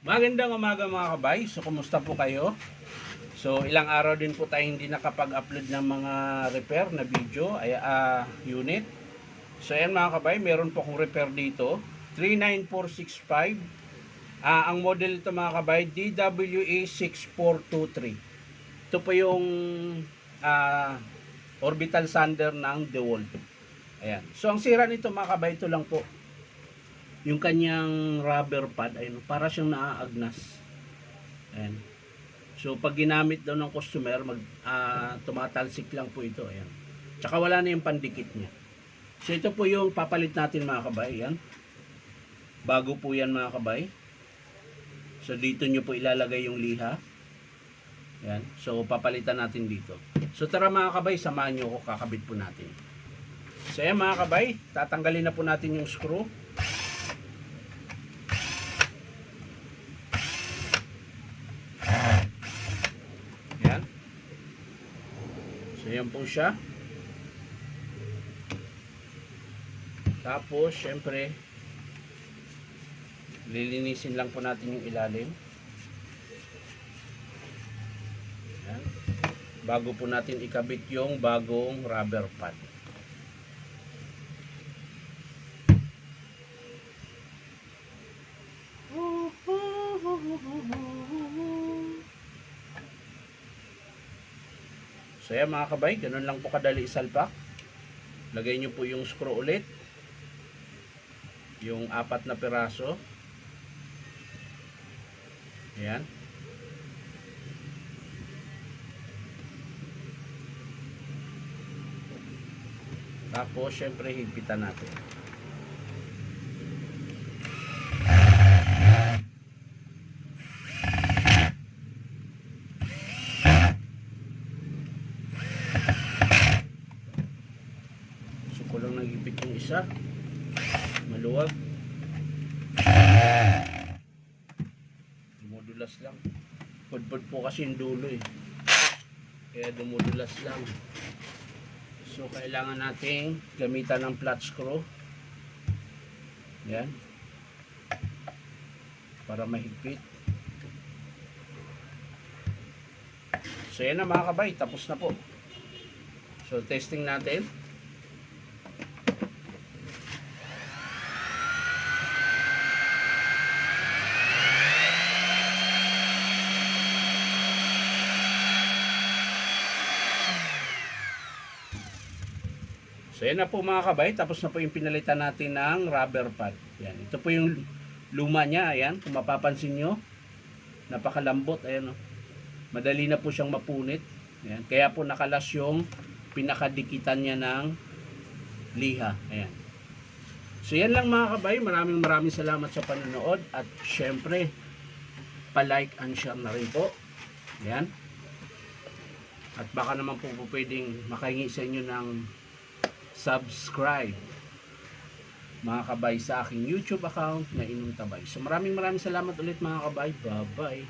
Magandang umaga mga kabay. So, kumusta po kayo? So, ilang araw din po tayo hindi nakapag-upload ng mga repair na video, unit. So, ayan mga kabay, meron po akong repair dito. 39465. Ang model ito mga kabay, DWA6423. Ito po yung orbital sander ng DeWalt. Ayan. So, ang sira nito mga kabay, ito lang po. Yung kanyang rubber pad, ayun, para siyang naaagnas. Ayan. So, pag ginamit daw ng customer, tumatalsik lang po ito. Ayan. Tsaka wala na yung pandikit niya. So, ito po yung papalit natin mga kabay. Ayan. Bago po yan mga kabay. So, dito nyo po ilalagay yung liha. Ayan. So, papalitan natin dito. So, tara mga kabay, samahan nyo ako, kakabit po natin. So, ayan mga kabay, tatanggalin na po natin yung screw. Ayan. So, ayan po siya. Tapos, syempre, lilinisin lang po natin yung ilalim. Ayan. Bago po natin ikabit yung bagong rubber pad. So yan mga kabay, ganun lang po kadali isalpak. Lagay nyo po yung screw ulit. Yung 4 na piraso. Ayan. Tapos syempre higpitan natin. So kulang nagipit yung isa. Maluwag. Dumudulas lang. Pudpud po kasi yung dulo eh. Kaya dumudulas lang. So kailangan nating gamitan ng flat screw. Yan. Para mahigpit. So yan na mga kabay, tapos na po. So testing natin. So yan na po mga kabay, tapos na po yung pinalitan natin ng rubber pad. Yan, ito po yung luma niya, ayan, kung mapapansin nyo, napakalambot, ayan, oh. Madali na po siyang mapunit. Ayan, kaya po nakalas yung pinakadikitan niya ng liha. Ayan. So yan lang mga kabay, maraming salamat sa panonood at syempre pa-like and share na rin po. Ayan. At baka naman po pwedeng makahingi sa inyo ng subscribe mga kabay sa aking YouTube account na Inong Tabay. So maraming salamat ulit mga kabay. Bye bye.